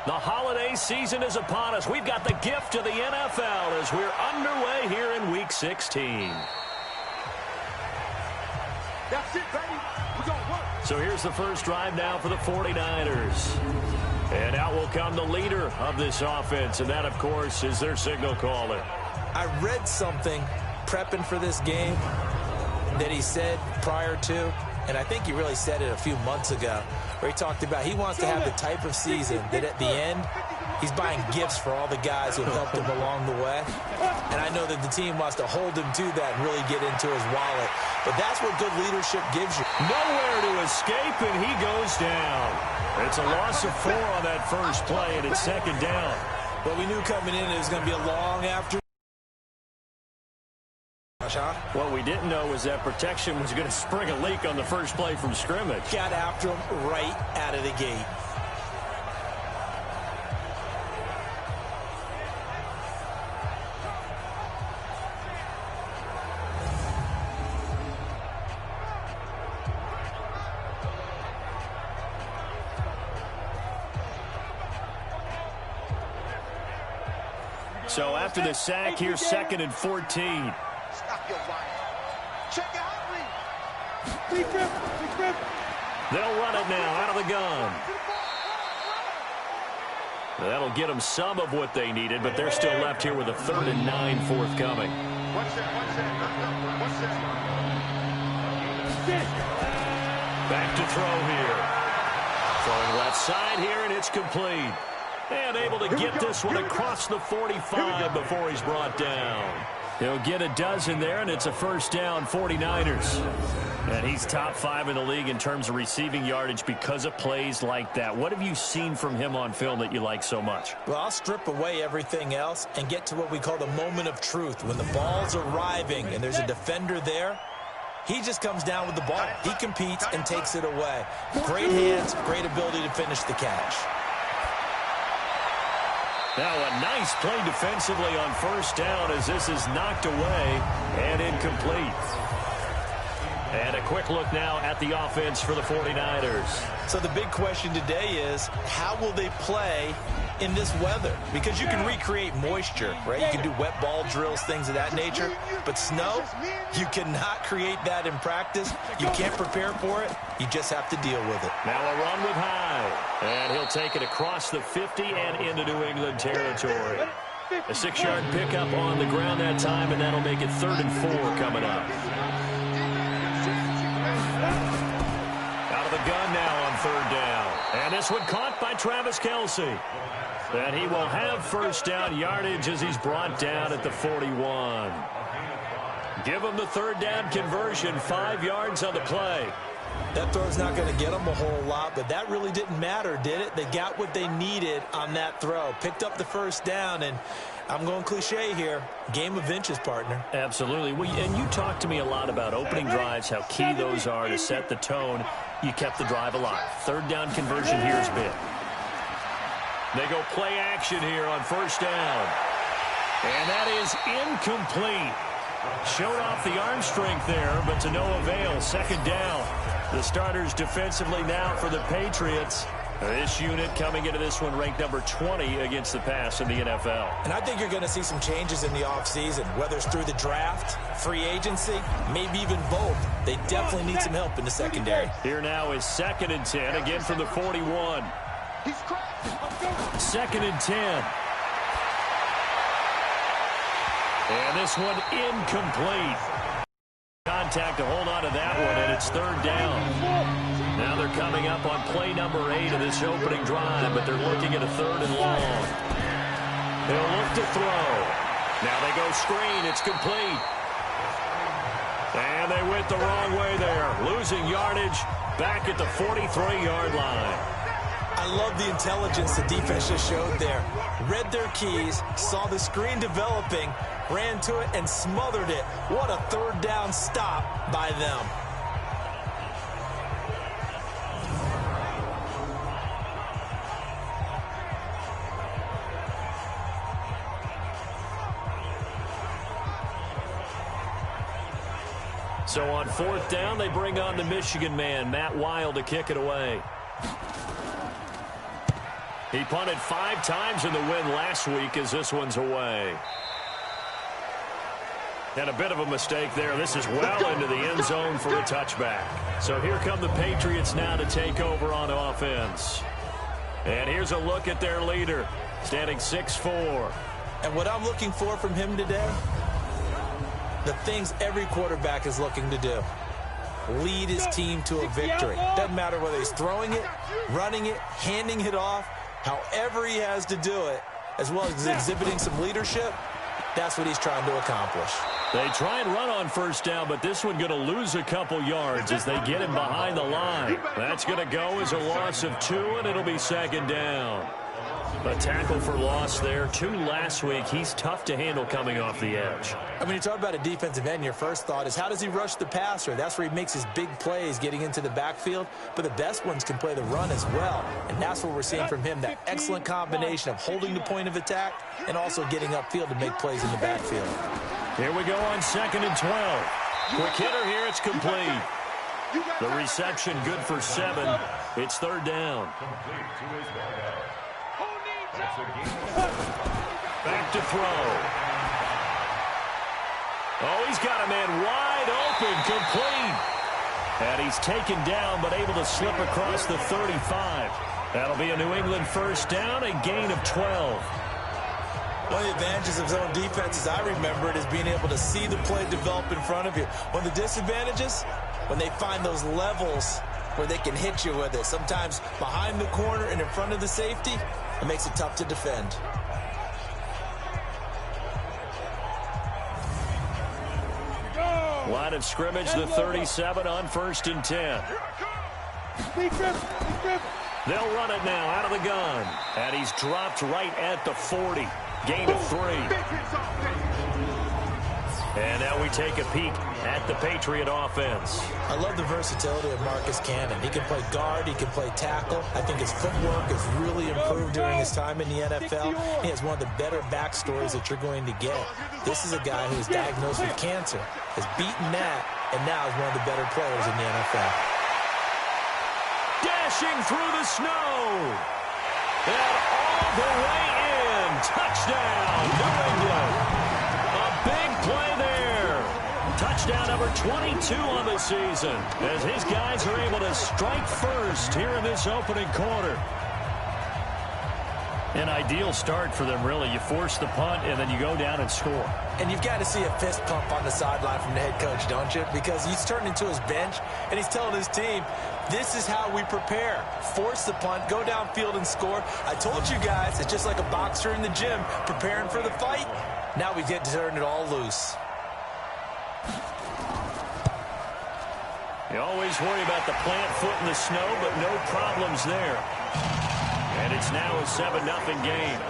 The holiday season is upon us. We've got the gift of the NFL as we're underway here in Week 16. That's it, baby. We're going to work. So here's the first drive now for the 49ers. And out will come the leader of this offense, and that, of course, is their signal caller. I read something prepping for this game that he said prior to, and I think he really said it a few months ago, where he talked about he wants to have the type of season that at the end, he's buying gifts for all the guys who have helped him along the way. And I know that the team wants to hold him to that and really get into his wallet. But that's what good leadership gives you. Nowhere to escape, and he goes down. It's a loss of 4 on that first play, and it's second down. Well, we knew coming in it was going to be a long afternoon. What we didn't know was that protection was going to spring a leak on the first play from scrimmage. Got after him right out of the gate. So after the sack, here's 2nd and 14. Stop your body. Check out. They'll run it now out of the gun. That'll get them some of what they needed, but they're still left here with a 3rd and 9 forthcoming. Back to throw here. Throwing left side here, and it's complete. And able to get this one across the 45 before he's brought down. He'll get a dozen there, and it's a first down, 49ers. And he's top 5 in the league in terms of receiving yardage because of plays like that. What have you seen from him on film that you like so much? Well, I'll strip away everything else and get to what we call the moment of truth. When the ball's arriving and there's a defender there, he just comes down with the ball. He competes and takes it away. Great hands, great ability to finish the catch. Now a nice play defensively on first down as this is knocked away and incomplete. And a quick look now at the offense for the 49ers. So the big question today is, how will they play in this weather? Because you can recreate moisture, right? You can do wet ball drills, things of that nature. But snow, you cannot create that in practice. You can't prepare for it. You just have to deal with it. Now a run with Hyde. And he'll take it across the 50 and into New England territory. A 6-yard pickup on the ground that time, and that'll make it 3rd and 4 coming up. Out of the gun now on 3rd down. And this one caught by Travis Kelce. And he will have first down yardage as he's brought down at the 41. Give him the 3rd down conversion, 5 yards on the play. That throw's not going to get them a whole lot, but that really didn't matter, did it? They got what they needed on that throw. Picked up the first down, and I'm going cliche here. Game of inches, partner. Absolutely. And you talked to me a lot about opening drives, how key those are to set the tone. You kept the drive alive. 3rd down conversion here is big. They go play action here on first down. And that is incomplete. Showed off the arm strength there, but to no avail. 2nd down. The starters defensively now for the Patriots. This unit coming into this one ranked number 20 against the pass in the NFL. And I think you're going to see some changes in the offseason, whether it's through the draft, free agency, maybe even both. They definitely need some help in the secondary. Here now is 2nd and 10, again from the 41. 2nd and 10. And this one incomplete. Contact to hold on to that one, and it's 3rd down. Now they're coming up on play number 8 of this opening drive, but they're looking at a 3rd and long. They'll look to throw. Now they go screen. It's complete. And they went the wrong way there. Losing yardage back at the 43-yard line. I love the intelligence the defense just showed there. Read their keys, saw the screen developing, ran to it, and smothered it. What a 3rd down stop by them. So on 4th down, they bring on the Michigan man, Matt Wild, to kick it away. He punted 5 times in the win last week as this one's away. And a bit of a mistake there. This is well into the end zone for a touchback. So here come the Patriots now to take over on offense. And here's a look at their leader, standing 6'4". And what I'm looking for from him today, the things every quarterback is looking to do. Lead his team to a victory. Doesn't matter whether he's throwing it, running it, handing it off, however he has to do it, as well as exhibiting some leadership, that's what he's trying to accomplish. They try and run on first down, but this one going to lose a couple yards as they get him behind the line. That's going to go as a loss of 2, and it'll be second down. A tackle for loss there. 2 last week. He's tough to handle coming off the edge. I mean, you talk about a defensive end, your first thought is how does he rush the passer? That's where he makes his big plays getting into the backfield. But the best ones can play the run as well. And that's what we're seeing from him, that excellent combination of holding the point of attack and also getting upfield to make plays in the backfield. Here we go on 2nd and 12. Quick hitter here. It's complete. The reception good for 7. It's 3rd down. Back to throw. Oh, he's got a man wide open, complete. And he's taken down, but able to slip across the 35. That'll be a New England first down, a gain of 12. One of the advantages of zone defense, as I remember it, is being able to see the play develop in front of you. One of the disadvantages, when they find those levels where they can hit you with it, sometimes behind the corner and in front of the safety, it makes it tough to defend. Line of scrimmage, the 37 on 1st and 10. They'll run it now out of the gun. And he's dropped right at the 40. Gain of 3. And now we take a peek at the Patriot offense. I love the versatility of Marcus Cannon. He can play guard, he can play tackle. I think his footwork has really improved during his time in the NFL. He has one of the better backstories that you're going to get. This is a guy who was diagnosed with cancer, has beaten that, and now is one of the better players in the NFL. Dashing through the snow. And all the way in. Touchdown, New England. A big play there. Touchdown number 22 on the season as his guys are able to strike first here in this opening quarter. An ideal start for them, really. You force the punt, and then you go down and score. And you've got to see a fist pump on the sideline from the head coach, don't you? Because he's turned into his bench, and he's telling his team, this is how we prepare. Force the punt, go downfield and score. I told you guys, it's just like a boxer in the gym preparing for the fight. Now we get to turn it all loose. You always worry about the plant foot in the snow, but no problems there. And it's now a 7-0 game.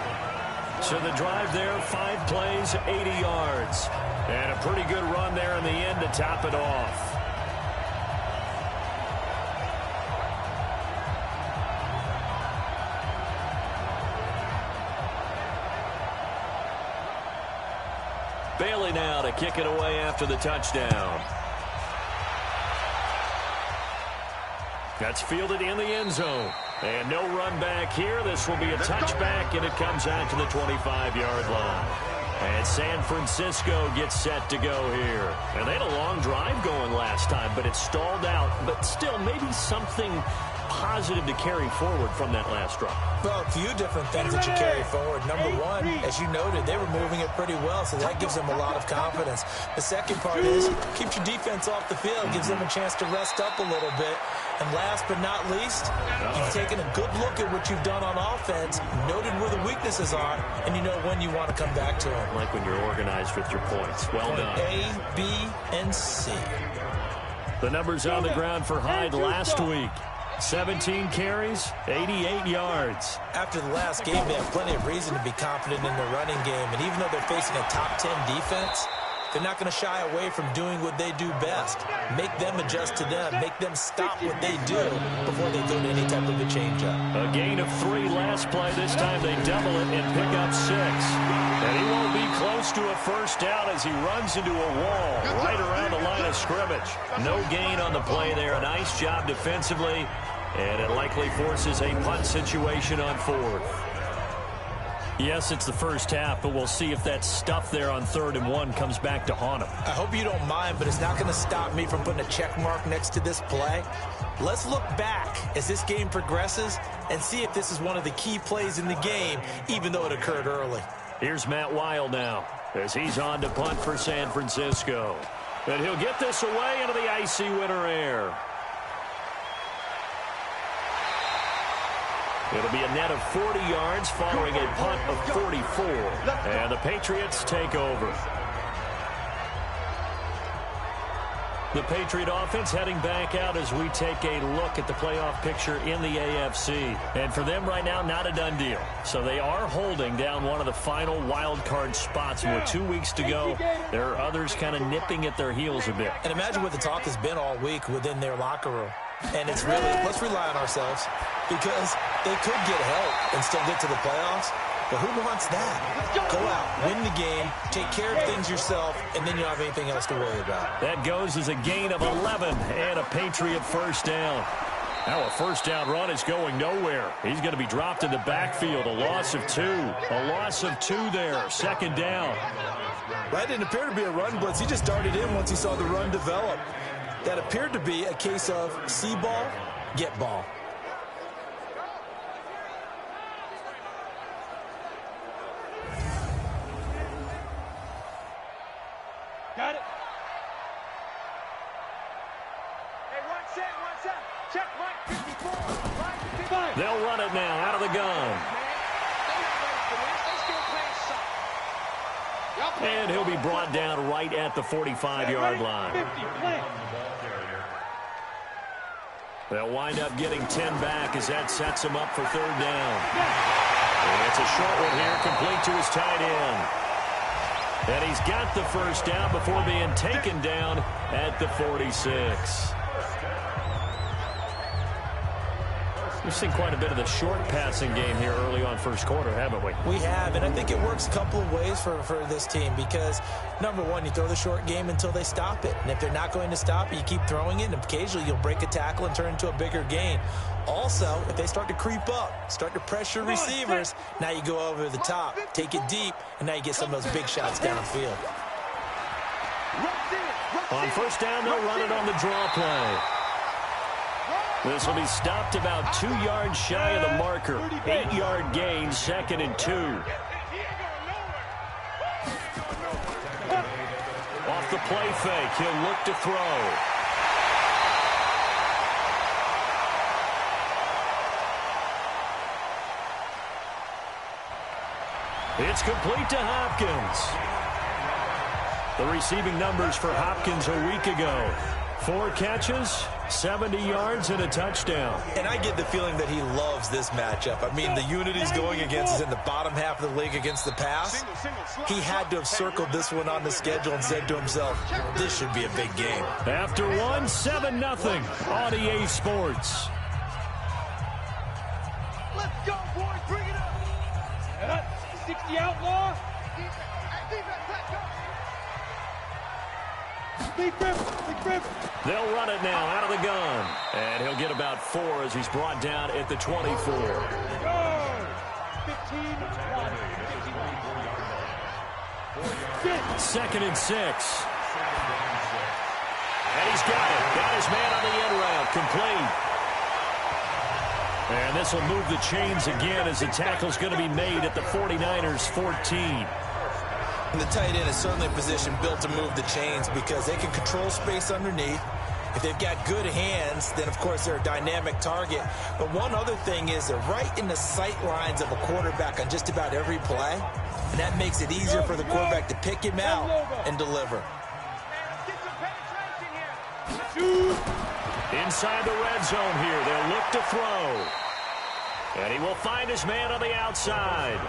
So the drive there, 5 plays, 80 yards. And a pretty good run there in the end to top it off. Bailey now to kick it away after the touchdown. That's fielded in the end zone. And no run back here. This will be a touchback, and it comes out to the 25-yard line. And San Francisco gets set to go here. And they had a long drive going last time, but it stalled out. But still, maybe something positive to carry forward from that last drive. Well, a few different things that you carry forward. Number one, as you noted, they were moving it pretty well, so that gives them a lot of confidence. The second part is keeps your defense off the field, gives them a chance to rest up a little bit. And last but not least, you've taken a good look at what you've done on offense, noted where the weaknesses are, and you know when you want to come back to them. Like when you're organized with your points. Well done. A, B, and C. The numbers on the ground for Hyde last week. 17 carries, 88 yards. After the last game, they have plenty of reason to be confident in their running game. And even though they're facing a top 10 defense, they're not going to shy away from doing what they do best. Make them adjust to them. Make them stop what they do before they go to any type of a change-up. A gain of 3 last play. This time they double it and pick up 6. And he won't be close to a first down as he runs into a wall right around the line of scrimmage. No gain on the play there. A nice job defensively. And it likely forces a punt situation on 4th. Yes, it's the first half, but we'll see if that stuff there on 3rd and 1 comes back to haunt him. I hope you don't mind, but it's not going to stop me from putting a check mark next to this play. Let's look back as this game progresses and see if this is one of the key plays in the game, even though it occurred early. Here's Matt Weil now as he's on to punt for San Francisco. And he'll get this away into the icy winter air. It'll be a net of 40 yards following a punt of 44. And the Patriots take over. The Patriot offense heading back out as we take a look at the playoff picture in the AFC. And for them right now, not a done deal. So they are holding down one of the final wild card spots. And with 2 weeks to go, there are others kind of nipping at their heels a bit. And imagine what the talk has been all week within their locker room. And it's really, let's rely on ourselves because they could get help and still get to the playoffs. But who wants that? Go out, win the game, take care of things yourself, and then you don't have anything else to worry about. That goes as a gain of 11 and a Patriot first down. Now a first down run is going nowhere. He's going to be dropped in the backfield. A loss of 2. A loss of 2 there. 2nd down. That didn't appear to be a run blitz. He just darted in once he saw the run develop. That appeared to be a case of see ball, get ball. Got it. Hey, one set. Check right 54. Right 55. They'll run it now out of the gun. And he'll be brought down right at the 45-yard line. They'll wind up getting 10 back as that sets him up for 3rd down. And it's a short one here, complete to his tight end. And he's got the first down before being taken down at the 46. We've seen quite a bit of the short passing game here early on first quarter, haven't we? We have, and I think it works a couple of ways for this team because, number one, you throw the short game until they stop it. And if they're not going to stop it, you keep throwing it, and occasionally you'll break a tackle and turn into a bigger gain. Also, if they start to creep up, start to pressure receivers, now you go over the top, take it deep, and now you get some of those big shots downfield. On first down, they'll run it on the draw play. This will be stopped about 2 yards shy of the marker. 8-yard gain, 2nd and 2. Off the play fake, he'll look to throw. It's complete to Hopkins. The receiving numbers for Hopkins a week ago. 4 catches, 70 yards, and a touchdown. And I get the feeling that he loves this matchup. I mean, the unit he's going against is in the bottom half of the league against the pass. He had to have circled this one on the schedule and said to himself, this should be a big game. After 1, 7-0 on EA Sports. Let's go, boys. Bring it up. 60 outlaw. Big rip. They'll run it now out of the gun. And he'll get about 4 as he's brought down at the 24. Go! 2nd and 6. And he's got it. Got his man on the end route. Complete. And this will move the chains again as the tackle's going to be made at the 49ers 14. And the tight end is certainly a position built to move the chains because they can control space underneath. If they've got good hands, then, of course, they're a dynamic target. But one other thing is they're right in the sight lines of a quarterback on just about every play. And that makes it easier for the quarterback to pick him out and deliver. Inside the red zone here, they'll look to throw. And he will find his man on the outside.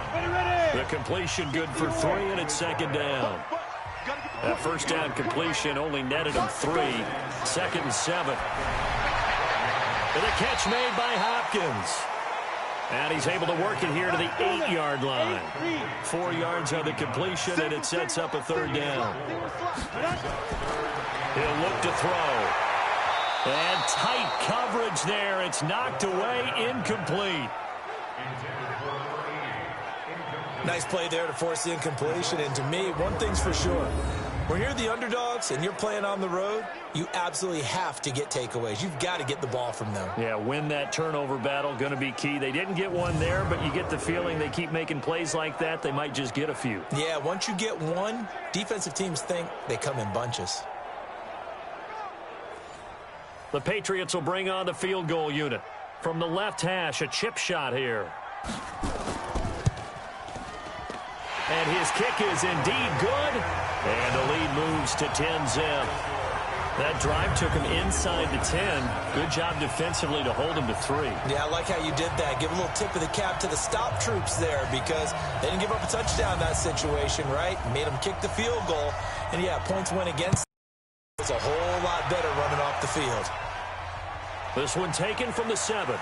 The completion good for 3, and it's 2nd down. That first down completion only netted him 3. 2nd and 7. And a catch made by Hopkins. And he's able to work it here to the 8-yard line. 4 yards on the completion, and it sets up a 3rd down. He'll look to throw. And tight coverage there. It's knocked away, incomplete. Nice play there to force the incompletion. And to me, one thing's for sure. When you're the underdogs and you're playing on the road, you absolutely have to get takeaways. You've got to get the ball from them. Yeah, win that turnover battle, going to be key. They didn't get one there, but you get the feeling they keep making plays like that, they might just get a few. Yeah, once you get one, defensive teams think they come in bunches. The Patriots will bring on the field goal unit. From the left hash, a chip shot here. And his kick is indeed good. And the lead moves to 10-zip. That drive took him inside the 10. Good job defensively to hold him to 3. Yeah, I like how you did that. Give a little tip of the cap to the stop troops there because they didn't give up a touchdown in that situation, right? Made them kick the field goal. And, yeah, points went against them. It's a whole lot better running off the field. This one taken from the 7.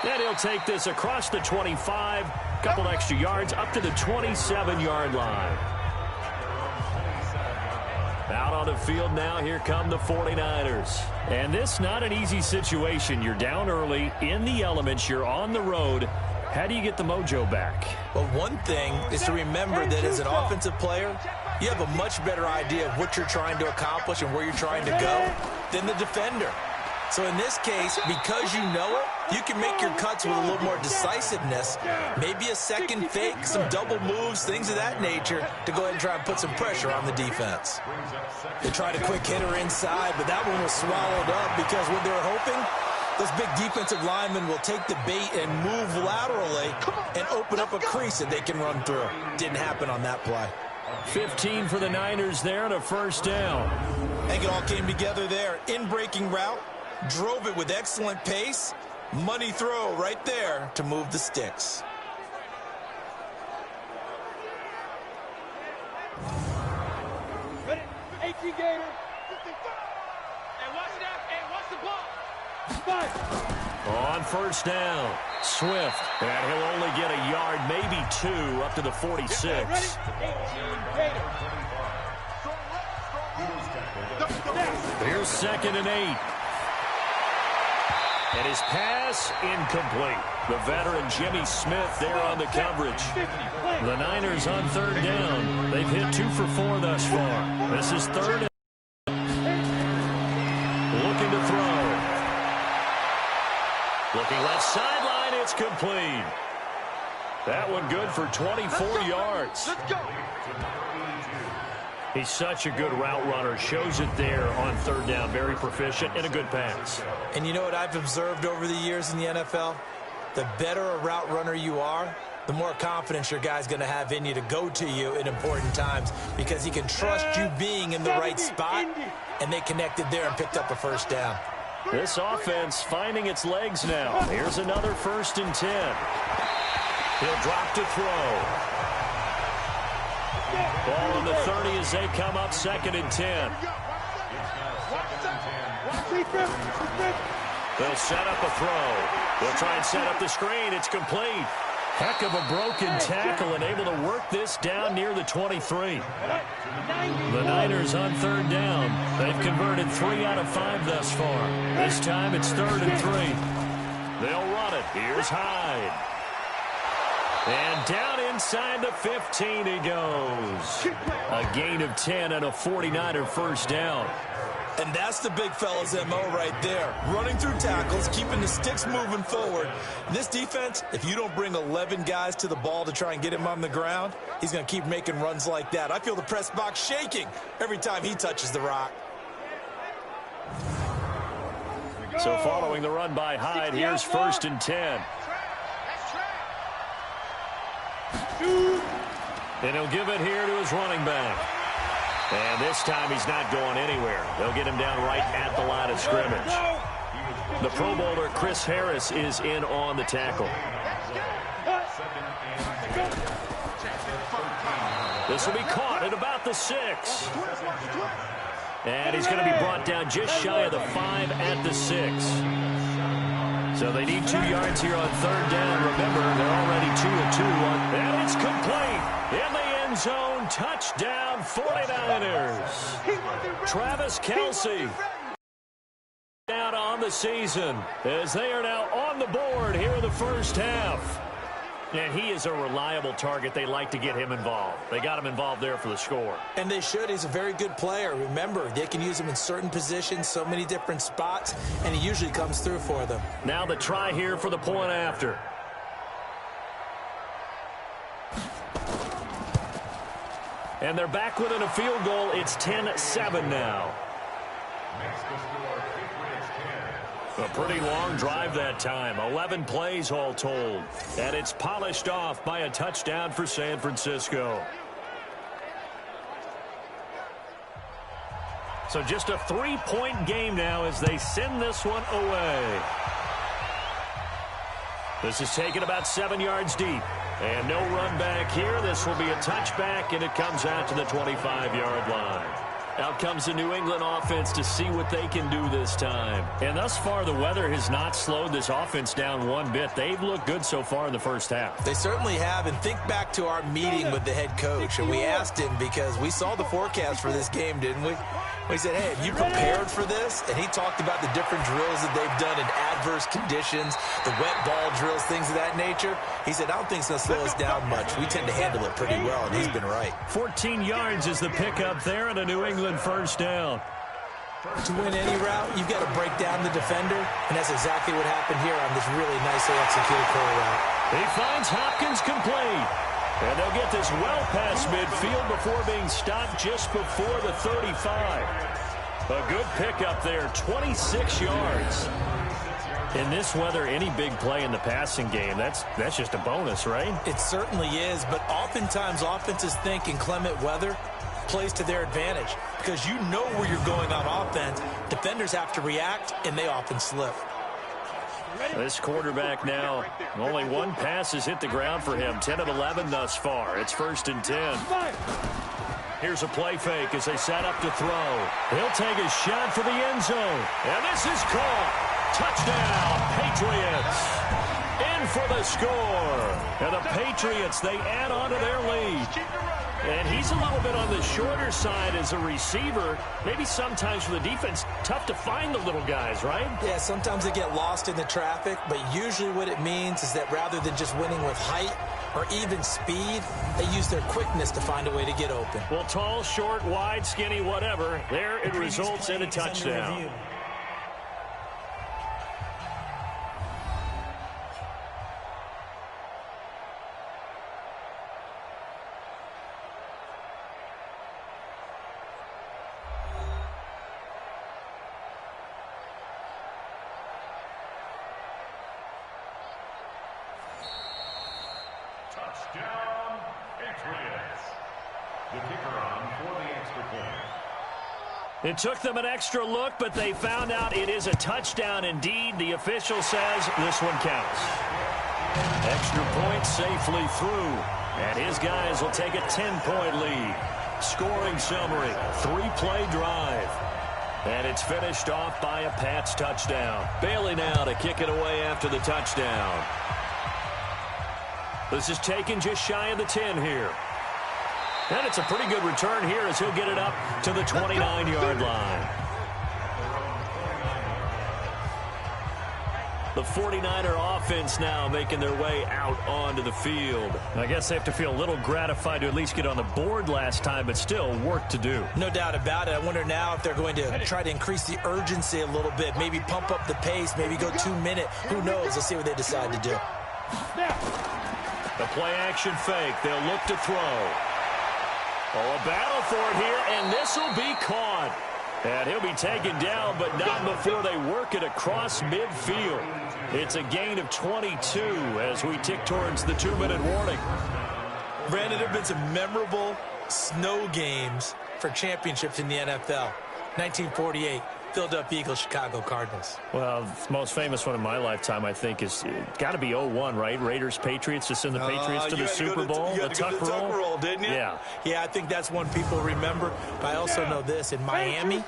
And he'll take this across the 25. Couple extra yards up to the 27-yard line. Out on the field now, here come the 49ers. And this not an easy situation. You're down early, in the elements, you're on the road. How do you get the mojo back? Well, one thing is to remember that as an offensive player, you have a much better idea of what you're trying to accomplish and where you're trying to go than the defender. So in this case, because you know it, you can make your cuts with a little more decisiveness, maybe a second fake, some double moves, things of that nature, to go ahead and try and put some pressure on the defense. They tried a quick hitter inside, but that one was swallowed up because what they were hoping, those big defensive linemen will take the bait and move laterally and open up a crease that they can run through. Didn't happen on that play. 15 for the Niners there and a first down. I think it all came together there. In-breaking route. Drove it with excellent pace. Money throw right there to move the sticks. Ready? 18 Gator. 55. And watch that. And watch the ball. 5. On first down, Swift. And he'll only get a yard, maybe 2, up to the 46. Ready? 18 Gator. Here's 2nd and 8. And his pass incomplete. The veteran Jimmy Smith there on the coverage. The Niners on 3rd down. They've hit 2 for 4 thus far. This is 3rd and looking to throw. Looking left sideline, it's complete. That one good for 24 yards. Let's go. He's such a good route runner. Shows it there on 3rd down. Very proficient and a good pass. And you know what I've observed over the years in the NFL? The better a route runner you are, the more confidence your guy's going to have in you to go to you in important times because he can trust you being in the right spot, and they connected there and picked up a first down. This offense finding its legs now. Here's another 1st and 10. He'll drop to throw. Ball on the 30 as they come up 2nd and 10. They'll set up a throw. They'll try and set up the screen. It's complete. Heck of a broken tackle and able to work this down near the 23. The Niners on 3rd down. They've converted 3 out of 5 thus far. This time it's 3rd and 3. They'll run it. Here's Hyde. And down inside the 15 he goes. A gain of 10 and a 49er first down. And that's the big fella's MO right there. Running through tackles, keeping the sticks moving forward. This defense, if you don't bring 11 guys to the ball to try and get him on the ground, he's going to keep making runs like that. I feel the press box shaking every time he touches the rock. So following the run by Hyde, here's 1st and 10. And he'll give it here to his running back. And this time he's not going anywhere. They'll get him down right at the line of scrimmage. The Pro Bowler Chris Harris is in on the tackle. This will be caught at about the 6. And he's going to be brought down just shy of the 5 at the 6. So they need 2 yards here on 3rd down. Remember, they're already 2 of 2. And it's complete in the end zone. Touchdown, 49ers. Travis Kelce on the season as they are now on the board here in the first half. And he is a reliable target. They like to get him involved. They got him involved there for the score. And they should. He's a very good player. Remember, they can use him in certain positions, so many different spots, and he usually comes through for them. Now the try here for the point after. And they're back within a field goal. It's 10-7 now. A pretty long drive that time. 11 plays all told. And it's polished off by a touchdown for San Francisco. So just a 3-point game now as they send this one away. This is taken about 7 yards deep. And no run back here. This will be a touchback, and it comes out to the 25-yard line. Out comes the New England offense to see what they can do this time. And thus far, the weather has not slowed this offense down one bit. They've looked good so far in the first half. They certainly have. And think back to our meeting with the head coach. And we asked him because we saw the forecast for this game, didn't we? We said, hey, have you prepared for this? And he talked about the different drills that they've done in adverse conditions, the wet ball drills, things of that nature. He said, I don't think it's going to slow us down much. We tend to handle it pretty well, and he's been right. 14 yards is the pickup there, and a New England first down. To win any route, you've got to break down the defender, and that's exactly what happened here on this really nicely executed curl route. He finds Hopkins complete. And they'll get this well past midfield before being stopped just before the 35. A good pickup there, 26 yards. In this weather, any big play in the passing game, that's just a bonus, right? It certainly is, but oftentimes offenses think in clement weather plays to their advantage because you know where you're going on offense. Defenders have to react, and they often slip. This quarterback now, only one pass has hit the ground for him. 10 of 11 thus far. It's 1st and 10. Here's a play fake as they set up to throw. He'll take a shot for the end zone. And this is caught. Touchdown, Patriots. In for the score. And the Patriots, they add on to their lead. And he's a little bit on the shorter side as a receiver. Maybe sometimes for the defense, tough to find the little guys, right? Yeah, sometimes they get lost in the traffic, but usually what it means is that rather than just winning with height or even speed, they use their quickness to find a way to get open. Well, tall, short, wide, skinny, whatever, there it results in a touchdown. Touchdown, Patriots. The kicker on for the extra point. It took them an extra look, but they found out it is a touchdown indeed. The official says this one counts. Extra point safely through, and his guys will take a 10-point lead. Scoring summary, 3-play drive. And it's finished off by a Pats touchdown. Bailey now to kick it away after the touchdown. This is taken just shy of the 10 here. And it's a pretty good return here as he'll get it up to the 29-yard line. The 49er offense now making their way out onto the field. I guess they have to feel a little gratified to at least get on the board last time, but still work to do. No doubt about it. I wonder now if they're going to try to increase the urgency a little bit, maybe pump up the pace, maybe go 2-minute. Who knows? Let's see what they decide to do. The play-action fake. They'll look to throw. Oh, a battle for it here, and this will be caught. And he'll be taken down, but not before they work it across midfield. It's a gain of 22 as we tick towards the 2-minute warning. Brandon, there have been some memorable snow games for championships in the NFL. 1948. Philadelphia Eagles, Chicago Cardinals. Well, the most famous one in my lifetime, I think, is got to be 01, right? Raiders, Patriots, to send the Patriots to the Super Bowl. You had to go to the Tuck roll, didn't you? Yeah. Yeah, I think that's one people remember. But I also know this. In Miami,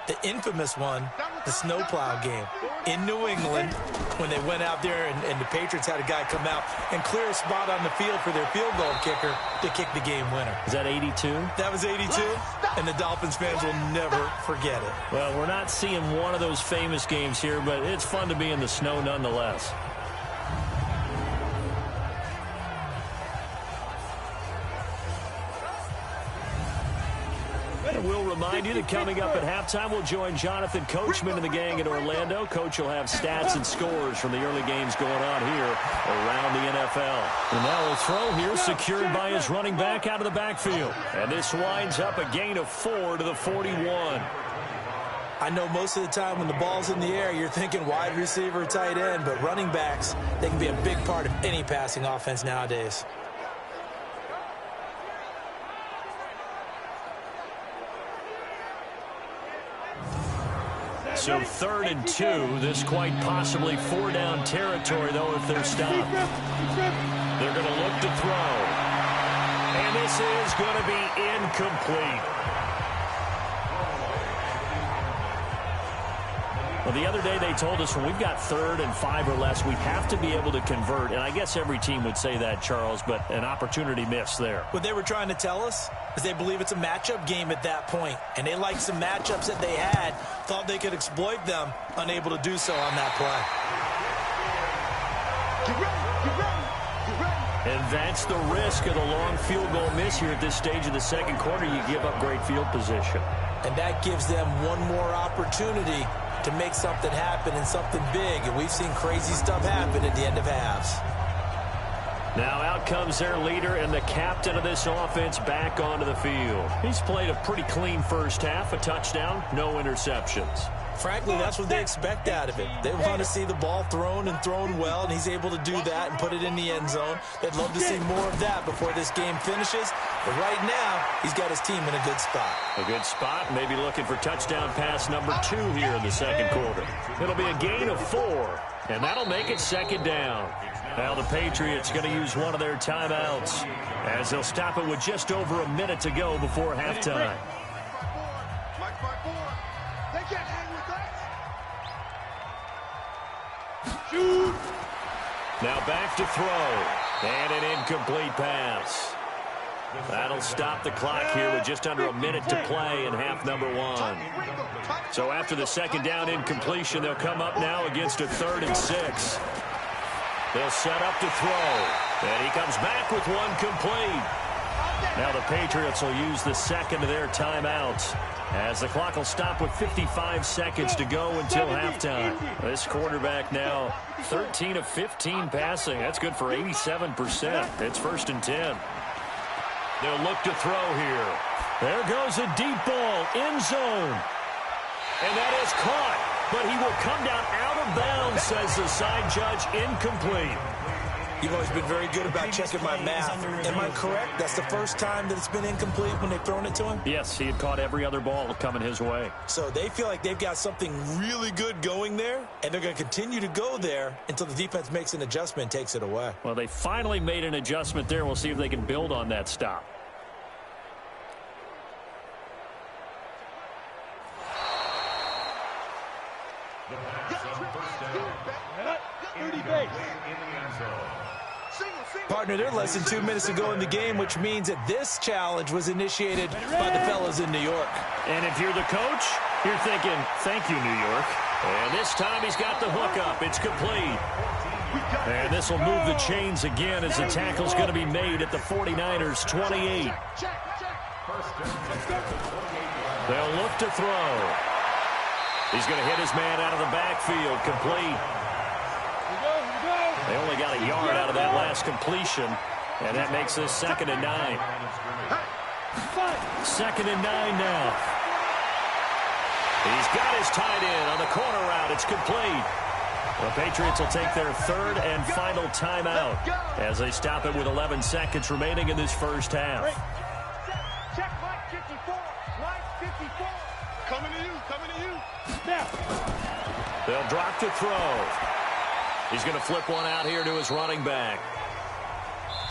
the infamous one, the snowplow game. in New England when they went out there and the Patriots had a guy come out and clear a spot on the field for their field goal kicker to kick the game winner. Is that 82? That was 82, and the Dolphins fans will never forget it. Well, we're not seeing one of those famous games here, but it's fun to be in the snow nonetheless. We'll remind you that coming up at halftime, we'll join Jonathan Coachman and the gang in Orlando. Coach will have stats and scores from the early games going on here around the NFL. And now a throw here secured by his running back out of the backfield. And this winds up a gain of 4 to the 41. I know most of the time when the ball's in the air, you're thinking wide receiver, tight end, but running backs, they can be a big part of any passing offense nowadays. So 3rd and 2, this quite possibly 4-down territory, though, if they're stopped. They're going to look to throw. And this is going to be incomplete. Well, the other day they told us when we've got 3rd and 5 or less, we have to be able to convert. And I guess every team would say that, Charles, but an opportunity missed there. What they were trying to tell us is they believe it's a matchup game at that point. And they liked some matchups that they had, thought they could exploit them, unable to do so on that play. Get ready, get ready, get ready. And that's the risk of the long field goal miss here at this stage of the second quarter. You give up great field position. And that gives them one more opportunity to make something happen and something big. And we've seen crazy stuff happen at the end of halves. Now out comes their leader and the captain of this offense back onto the field. He's played a pretty clean first half, a touchdown, no interceptions. Frankly, that's what they expect out of him. They want to see the ball thrown and thrown well, and he's able to do that and put it in the end zone. They'd love to see more of that before this game finishes. But right now, he's got his team in a good spot. A good spot, maybe looking for touchdown pass number 2 here in the second quarter. It'll be a gain of 4, and that'll make it 2nd down. Now the Patriots going to use one of their timeouts as they'll stop it with just over a minute to go before halftime. They can't hang with us. Shoot. Now back to throw. And an incomplete pass. That'll stop the clock here with just under a minute to play in half number 1. So after the 2nd down incompletion, they'll come up now against a 3rd and 6. They'll set up to throw. And he comes back with one complete. Now the Patriots will use the second of their timeouts as the clock will stop with 55 seconds to go until halftime. This quarterback now 13 of 15 passing. That's good for 87%. It's 1st and 10. They'll look to throw here. There goes a deep ball, end zone. And that is caught. But he will come down out of bounds, says the side judge, incomplete. You've always been very good about checking my math. Am I correct? That's the first time that it's been incomplete when they've thrown it to him? Yes, he had caught every other ball coming his way. So they feel like they've got something really good going there, and they're going to continue to go there until the defense makes an adjustment and takes it away. Well, they finally made an adjustment there. We'll see if they can build on that stop. Partner, they're less than 2 minutes to go in the game, which means that this challenge was initiated by the fellas in New York. And if you're the coach, you're thinking, thank you, New York. And this time he's got the hookup. It's complete. And this will move the chains again as the tackle's going to be made at the 49ers' 28. They'll look to throw. He's going to hit his man out of the backfield, complete. They only got a yard out of that last completion, and that makes this 2nd and 9. 2nd and 9 now. He's got his tight end on the corner route. It's complete. The Patriots will take their 3rd and final timeout as they stop it with 11 seconds remaining in this first half. Check Mike 54. Mike 54. Coming to you. Coming to you. Now. They'll drop to throw. He's going to flip one out here to his running back.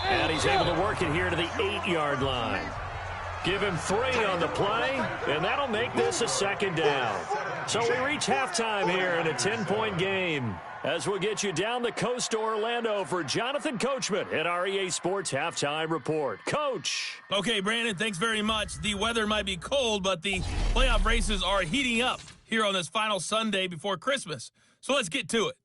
And he's able to work it here to the 8-yard line. Give him 3 on the play, and that'll make this a 2nd down. So we reach halftime here in a 10-point game, as we'll get you down the coast to Orlando for Jonathan Coachman at our EA Sports Halftime Report. Coach. Okay, Brandon, thanks very much. The weather might be cold, but the playoff races are heating up here on this final Sunday before Christmas. So let's get to it.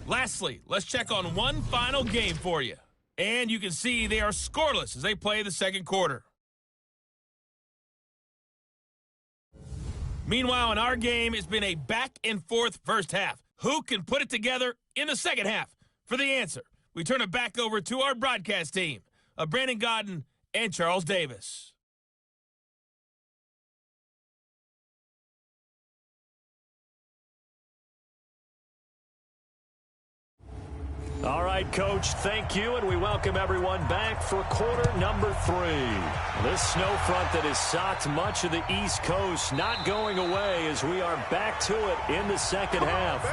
Lastly, let's check on one final game for you. And you can see they are scoreless as they play the second quarter. Meanwhile, in our game, it's been a back-and-forth first half. Who can put it together in the second half? For the answer, we turn it back over to our broadcast team of Brandon Godden and Charles Davis. All right, Coach, thank you, and we welcome everyone back for quarter number 3. This snow front that has socked much of the East Coast not going away as we are back to it in the second half.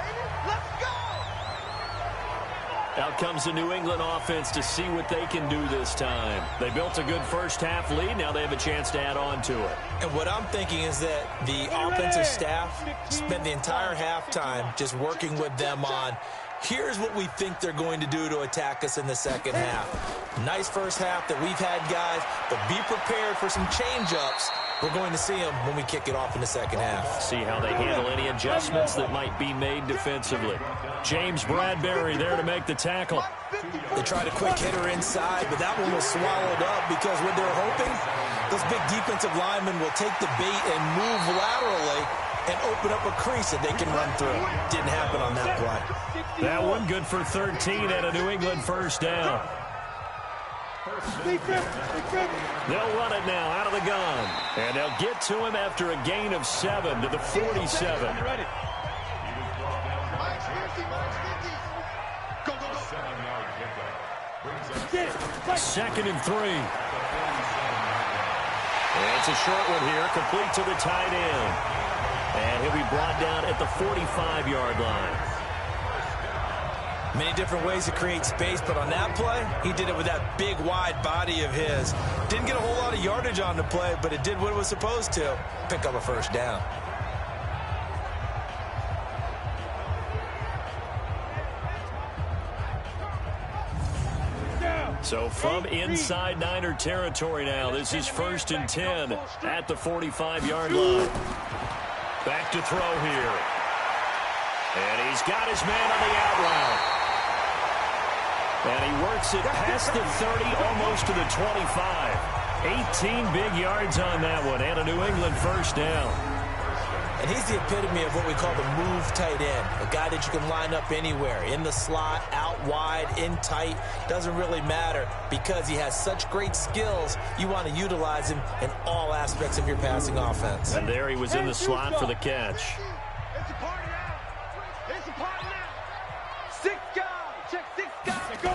Out comes the New England offense to see what they can do this time. They built a good first-half lead. Now they have a chance to add on to it. And what I'm thinking is that the offensive staff spent the entire halftime just working with them on here's what we think they're going to do to attack us in the second half. Nice first half that we've had, guys, but be prepared for some change-ups. We're going to see them when we kick it off in the second half. See how they handle any adjustments that might be made defensively. James Bradbury there to make the tackle. They tried a quick hitter inside, but that one was swallowed up because what they're hoping, those big defensive linemen will take the bait and move laterally and open up a crease that they can run through. Didn't happen on that play. That one good for 13 and a New England first down. They'll run it now out of the gun. And they'll get to him after a gain of 7 to the 47. Second and 3. And it's a short one here, complete to the tight end. And he'll be brought down at the 45-yard line. Many different ways to create space, but on that play, he did it with that big, wide body of his. Didn't get a whole lot of yardage on the play, but it did what it was supposed to. Pick up a first down. So from inside Niner territory now, this is 1st and 10 at the 45-yard line. Back to throw here. And he's got his man on the out route. And he works it past the 30, almost to the 25. 18 big yards on that one, and a New England first down. And he's the epitome of what we call the move tight end. A guy that you can line up anywhere, in the slot, out wide, in tight. Doesn't really matter because he has such great skills. You want to utilize him in all aspects of your passing offense. And there he was in the slot for the catch. It's a party now. It's a party now. 6 guys. Check 6 guys. Go.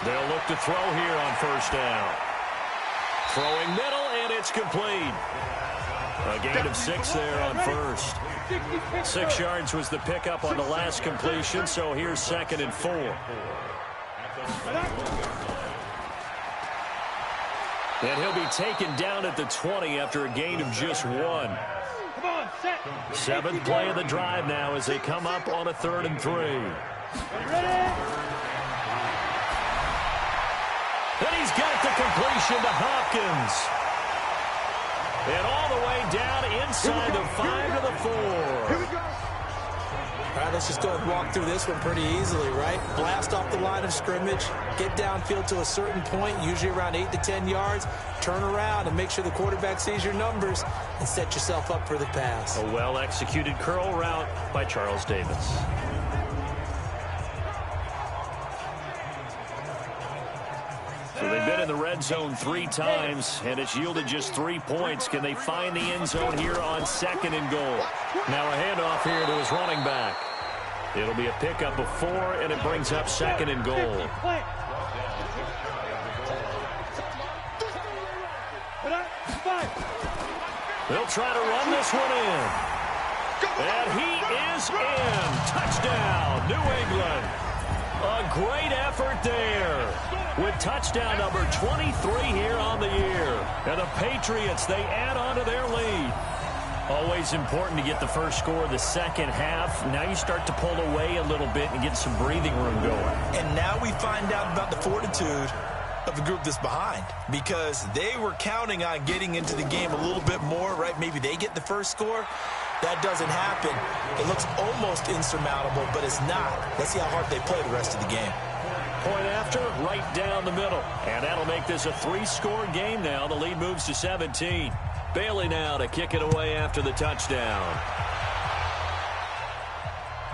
They'll look to throw here on first down. Throwing middle, and it's complete. A gain of 6 there on first. 6 yards was the pickup on the last completion, so here's 2nd and 4. And he'll be taken down at the 20 after a gain of just 1. 7th play of the drive now as they come up on a 3rd and 3. And he's got the completion to Hopkins. And all the way down inside the 5 to the 4. All right, let's just go and walk through this one pretty easily, right? Blast off the line of scrimmage, get downfield to a certain point, usually around 8 to 10 yards, turn around and make sure the quarterback sees your numbers and set yourself up for the pass. A well-executed curl route by Charles Davis. So they've been in the red zone 3 times, and it's yielded just 3 points. Can they find the end zone here on 2nd and goal? Now a handoff here to his running back. It'll be a pickup of 4, and it brings up 2nd and goal. They'll try to run this one in. And he is in. Touchdown, New England. A great effort there with touchdown number 23 here on the year. And the Patriots, they add on to their lead. Always important to get the first score of the second half. Now you start to pull away a little bit and get some breathing room going. And now we find out about the fortitude of the group that's behind, because they were counting on getting into the game a little bit more, right? Maybe they get the first score. That doesn't happen. It looks almost insurmountable, but it's not. Let's see how hard they play the rest of the game. Point after, right down the middle. And that'll make this a 3-score game now. The lead moves to 17. Bailey now to kick it away after the touchdown.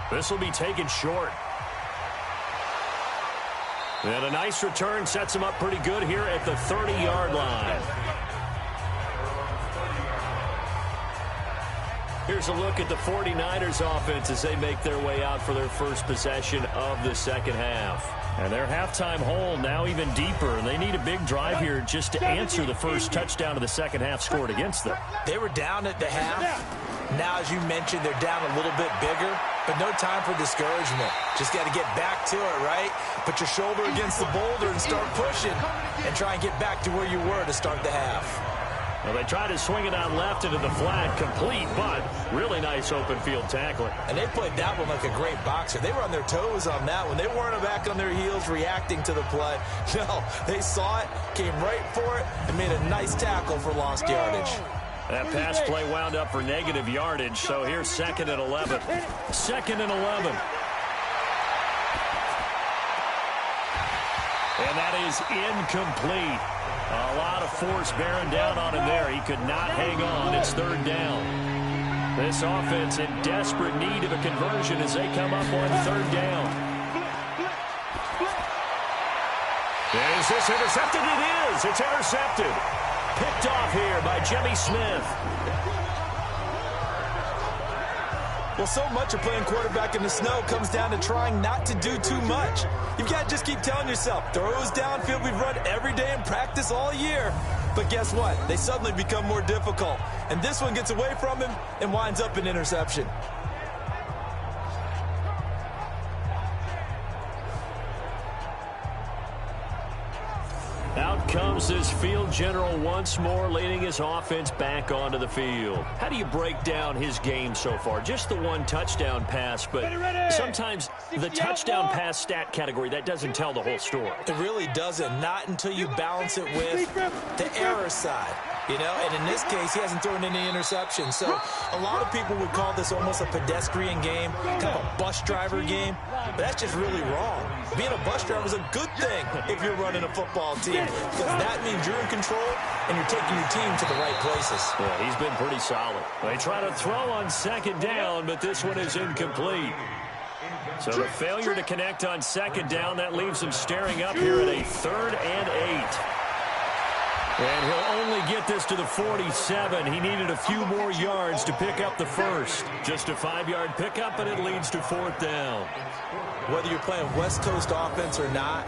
This will be taken short. And a nice return sets him up pretty good here at the 30-yard line. Here's a look at the 49ers offense as they make their way out for their first possession of the second half. And their halftime hole now even deeper, and they need a big drive here just to answer the first touchdown of the second half scored against them. They were down at the half. Now, as you mentioned, they're down a little bit bigger, but no time for discouragement. Just got to get back to it, right? Put your shoulder against the boulder and start pushing and try and get back to where you were to start the half. Well, they tried to swing it out left into the flat, complete, but really nice open field tackling. And they played that one like a great boxer. They were on their toes on that one. They weren't back on their heels reacting to the play. No, they saw it, came right for it, and made a nice tackle for lost yardage. That pass play wound up for negative yardage, so here's 2nd and 11. 2nd and 11. And that is incomplete. A lot of force bearing down on him there. He could not hang on. It's 3rd down. This offense in desperate need of a conversion as they come up on 3rd down. Is this intercepted? It is. It's intercepted. Picked off here by Jimmy Smith. Well, so much of playing quarterback in the snow comes down to trying not to do too much. You've got to just keep telling yourself, throws downfield we've run every day in practice all year. But guess what? They suddenly become more difficult. And this one gets away from him and winds up an interception. Out comes this field general once more, leading his offense back onto the field. How do you break down his game so far? Just the one touchdown pass, but sometimes the touchdown pass stat category, that doesn't tell the whole story. It really doesn't, not until you balance it with the error side. You know, and in this case, he hasn't thrown any interceptions. So a lot of people would call this almost a pedestrian game, kind of a bus driver game. But that's just really wrong. Being a bus driver is a good thing if you're running a football team, because that means you're in control and you're taking your team to the right places. Yeah, he's been pretty solid. They try to throw on 2nd down, but this one is incomplete. So the failure to connect on 2nd down, that leaves him staring up here at a 3rd and 8. And he'll only get this to the 47. He needed a few more yards to pick up the first. Just a 5-yard pickup, and it leads to 4th down. Whether you're playing West Coast offense or not,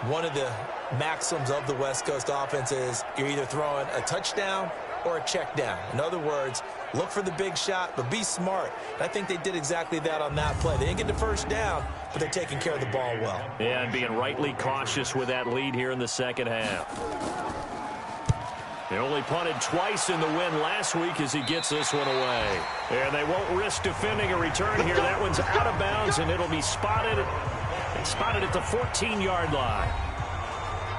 one of the maxims of the West Coast offense is you're either throwing a touchdown or a check down. In other words, look for the big shot, but be smart. I think they did exactly that on that play. They didn't get the first down, but they're taking care of the ball well. Yeah, and being rightly cautious with that lead here in the second half. They only punted twice in the win last week as he gets this one away. And they won't risk defending a return here. That one's out of bounds, and it'll be spotted at the 14-yard line.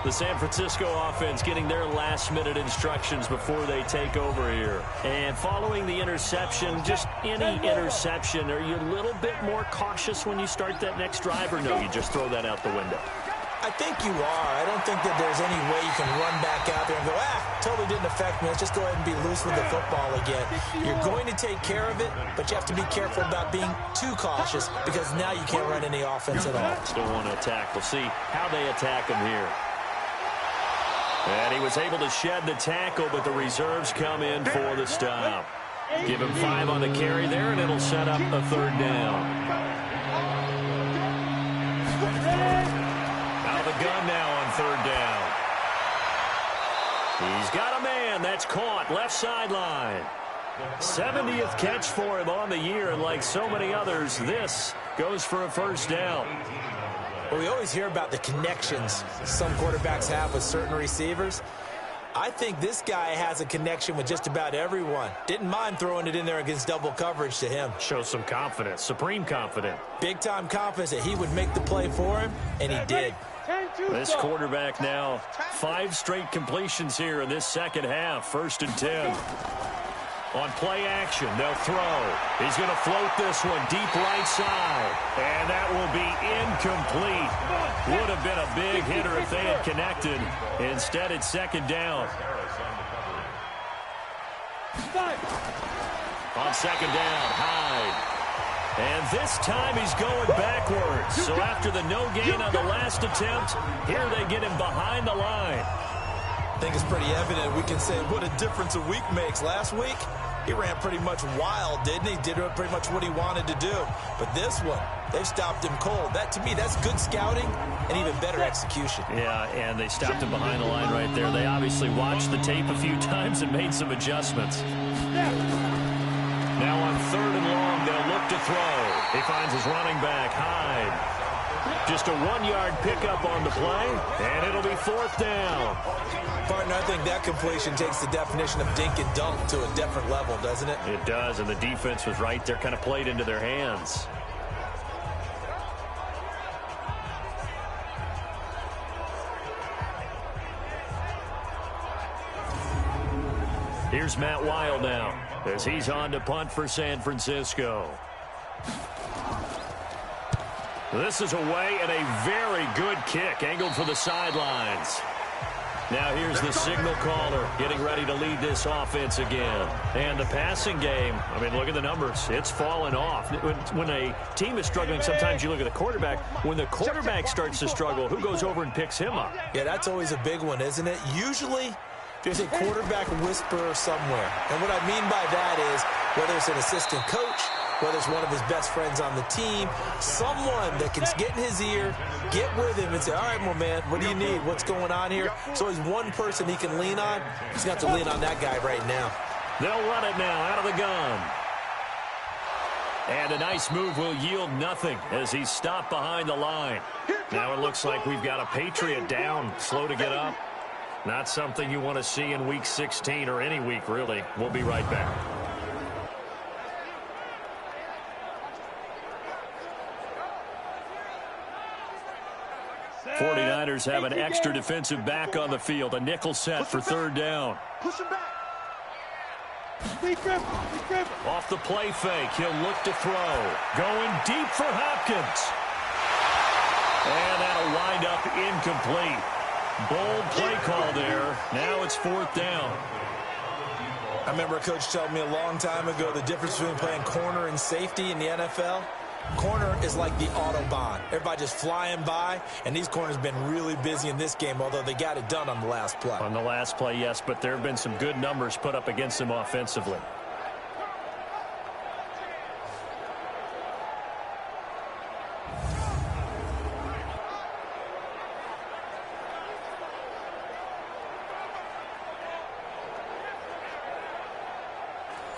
The San Francisco offense getting their last-minute instructions before they take over here. And following the interception, just any interception, are you a little bit more cautious when you start that next drive, or no, you just throw that out the window? I think you are. I don't think that there's any way you can run back out there and go, totally didn't affect me. Let's just go ahead and be loose with the football again. You're going to take care of it, but you have to be careful about being too cautious, because now you can't run any offense at all. Still want to attack. We'll see how they attack him here. And he was able to shed the tackle, but the reserves come in for the stop. Give him 5 on the carry there, and it'll set up a 3rd down. Out of the gun now on 3rd down. He's got a man. That's caught. Left sideline. 70th catch for him on the year, and like so many others, this goes for a first down. Well, we always hear about the connections some quarterbacks have with certain receivers. I think this guy has a connection with just about everyone. Didn't mind throwing it in there against double coverage to him. Shows some confidence, supreme confidence. Big-time confidence that he would make the play for him, and he did. This quarterback now, 5 straight completions here in this second half. 1st and 10. On play action, they'll throw. He's going to float this one deep right side. And that will be incomplete. Would have been a big hitter if they had connected. Instead, it's 2nd down. On 2nd down, Hyde. And this time he's going backwards. So after the no gain on the last attempt, here they get him behind the line. I think it's pretty evident. We can say what a difference a week makes. Last week, he ran pretty much wild, didn't he? Did pretty much what he wanted to do. But this one, they've stopped him cold. That, to me, that's good scouting and even better execution. Yeah, and they stopped him behind the line right there. They obviously watched the tape a few times and made some adjustments. Now on 3rd and long, they'll look to throw. He finds his running back, Hyde. Just a 1-yard pickup on the play, and it'll be 4th down. Partner, I think that completion takes the definition of dink and dunk to a different level, doesn't it? It does, and the defense was right there, kind of played into their hands. Here's Matt Wild now, as he's on to punt for San Francisco. This is away, and a very good kick, angled for the sidelines. Now here's the signal caller getting ready to lead this offense again. And the passing game, I mean, look at the numbers. It's fallen off. When a team is struggling, sometimes you look at the quarterback. When the quarterback starts to struggle, who goes over and picks him up? Yeah, that's always a big one, isn't it? Usually, there's a quarterback whisperer somewhere. And what I mean by that is, whether it's an assistant coach, whether it's one of his best friends on the team, someone that can get in his ear, get with him and say, all right, my man, what do you need? What's going on here? So he's one person he can lean on. He's got to lean on that guy right now. They'll run it now out of the gun. And a nice move will yield nothing as he's stopped behind the line. Now it looks like we've got a Patriot down, slow to get up. Not something you want to see in Week 16 or any week, really. We'll be right back. 49ers have an extra defensive back on the field. A nickel set for 3rd down. Push him back. Off the play fake, he'll look to throw. Going deep for Hopkins. And that'll wind up incomplete. Bold play call there. Now it's 4th down. I remember a coach told me a long time ago the difference between playing corner and safety in the NFL. Corner is like the Autobahn. Everybody just flying by, and these corners have been really busy in this game, although they got it done on the last play. On the last play, yes, but there have been some good numbers put up against them offensively.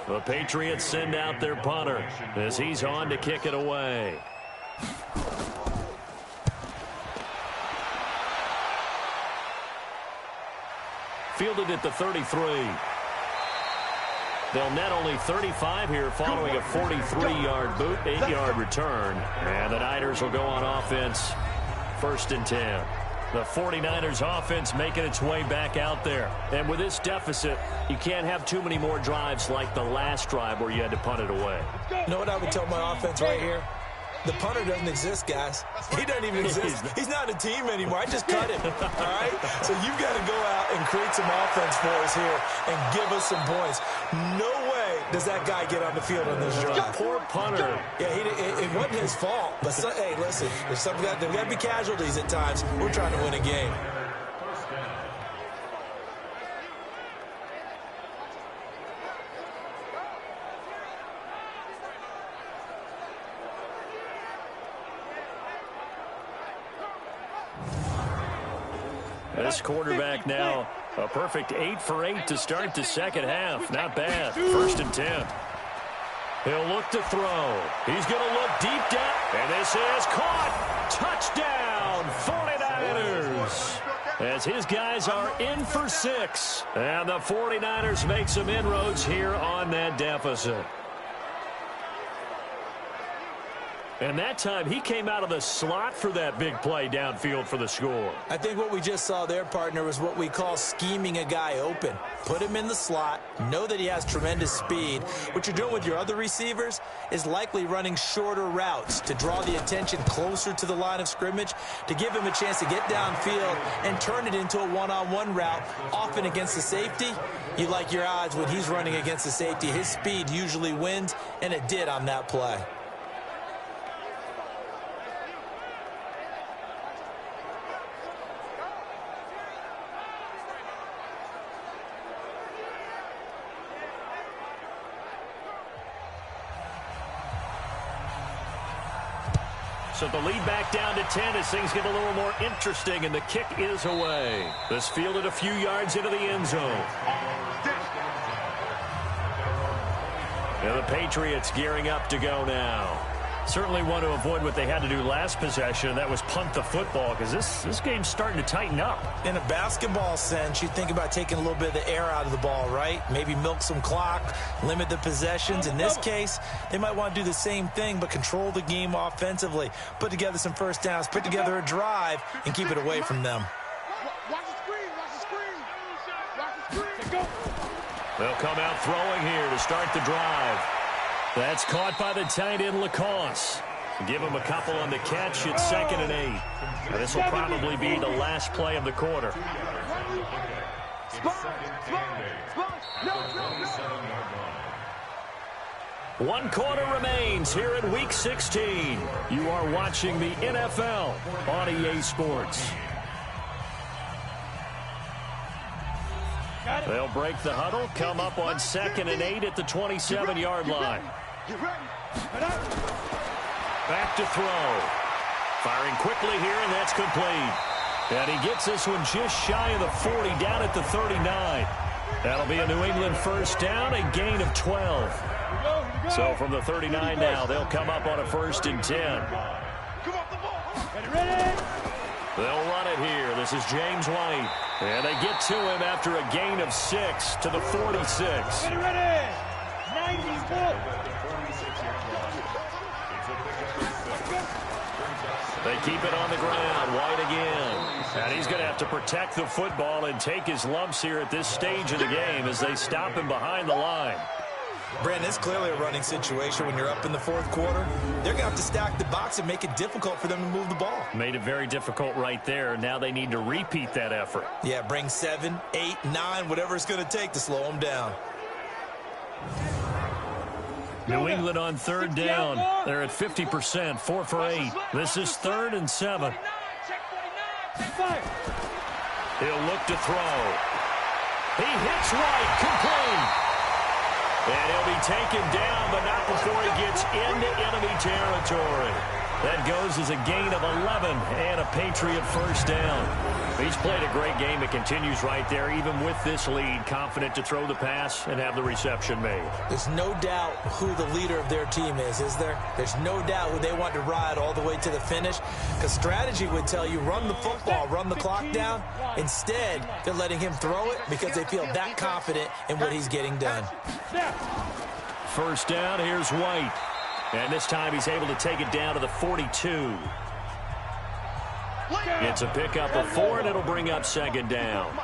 The Patriots send out their punter as he's on to kick it away. Fielded at the 33. They'll net only 35 here following a 43-yard boot, 8-yard return. And the Niners will go on offense, 1st and 10. The 49ers offense making its way back out there. And with this deficit, you can't have too many more drives like the last drive where you had to punt it away. You know what I would tell my offense right here? The punter doesn't exist, guys. He doesn't even exist. He's not a team anymore. I just cut him, all right? So you've got to go out and create some offense for us here and give us some points. No way does that guy get on the field on this drive. Poor punter. Yeah, it wasn't his fault. But, hey, listen, there's got to be casualties at times. We're trying to win a game. This quarterback now A perfect 8 for 8 to start the second half. Not bad. 1st and 10. He'll look to throw. He's going to look deep down. And this is caught. Touchdown, 49ers. As his guys are in for 6. And the 49ers make some inroads here on that deficit. And that time, he came out of the slot for that big play downfield for the score. I think what we just saw there, partner, was what we call scheming a guy open. Put him in the slot, know that he has tremendous speed. What you're doing with your other receivers is likely running shorter routes to draw the attention closer to the line of scrimmage, to give him a chance to get downfield and turn it into a one-on-one route, often against the safety. You like your odds when he's running against the safety. His speed usually wins, and it did on that play. So the lead back down to 10 as things get a little more interesting, and the kick is away. This fielded a few yards into the end zone. And the Patriots gearing up to go now. Certainly want to avoid what they had to do last possession, and that was punt the football, because this game's starting to tighten up. In a basketball sense, you think about taking a little bit of the air out of the ball, right? Maybe milk some clock, limit the possessions. In this case, they might want to do the same thing, but control the game offensively. Put together some first downs, put together a drive, and keep it away from them. Watch the screen, watch the screen. Watch the screen. Go. They'll come out throwing here to start the drive. That's caught by the tight end, Lacoste. Give him a couple on the catch. It's 2nd and 8. And this will probably be the last play of the quarter. One quarter remains here in Week 16. You are watching the NFL on EA Sports. They'll break the huddle, come up on 2nd and 8 at the 27-yard line. Back to throw. Firing quickly here, and that's complete. And he gets this one just shy of the 40, down at the 39. That'll be a New England first down, a gain of 12. So from the 39 now, they'll come up on a 1st and 10. They'll run it here. This is James White. And they get to him after a gain of 6 to the 46. Ready. 94. They keep it on the ground. White again. And he's going to have to protect the football and take his lumps here at this stage of the game as they stop him behind the line. Brandon, it's clearly a running situation when you're up in the 4th quarter. They're going to have to stack the box and make it difficult for them to move the ball. Made it very difficult right there. Now they need to repeat that effort. Yeah, bring 7, 8, 9, whatever it's going to take to slow them down. New England on 3rd down. They're at 50%, 4 for 8. This is 3rd and 7. He'll look to throw. He hits White, complete. And he'll be taken down, but not before he gets into enemy territory. That goes as a gain of 11 and a Patriot first down. He's played a great game. It continues right there, even with this lead, confident to throw the pass and have the reception made. There's no doubt who the leader of their team is there? There's no doubt who they want to ride all the way to the finish, because strategy would tell you run the football, run the clock down. Instead, they're letting him throw it because they feel that confident in what he's getting done. First down, here's White. And this time he's able to take it down to the 42. It's a pickup of 4, and it'll bring up 2nd down.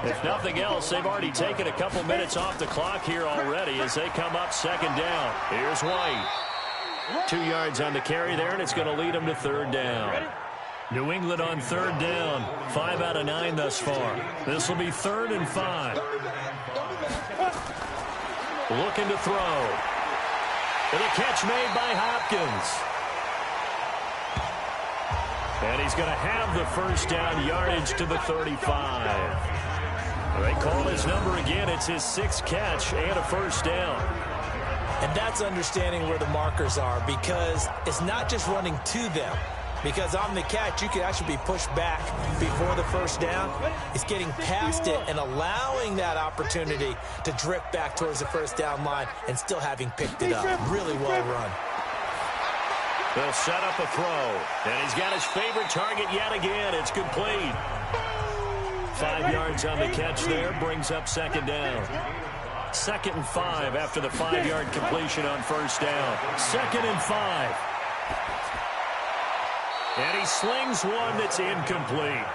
If nothing else, they've already taken a couple minutes off the clock here already as they come up 2nd down. Here's White. 2 yards on the carry there, and it's going to lead them to 3rd down. New England on 3rd down. 5 out of 9 thus far. This will be 3rd and 5. Looking to throw. And a catch made by Hopkins. And he's going to have the first down, yardage to the 35. They call his number again. It's his 6th catch and a first down. And that's understanding where the markers are, because it's not just running to them. because on the catch, you could actually be pushed back before the first down. It's getting past it and allowing that opportunity to drift back towards the first down line and still having picked it up. Really well run. They'll set up a throw, and he's got his favorite target yet again. It's complete. 5 yards on the catch there, brings up second down. 2nd and 5 after the 5-yard completion on first down. 2nd and 5. And he slings one that's incomplete.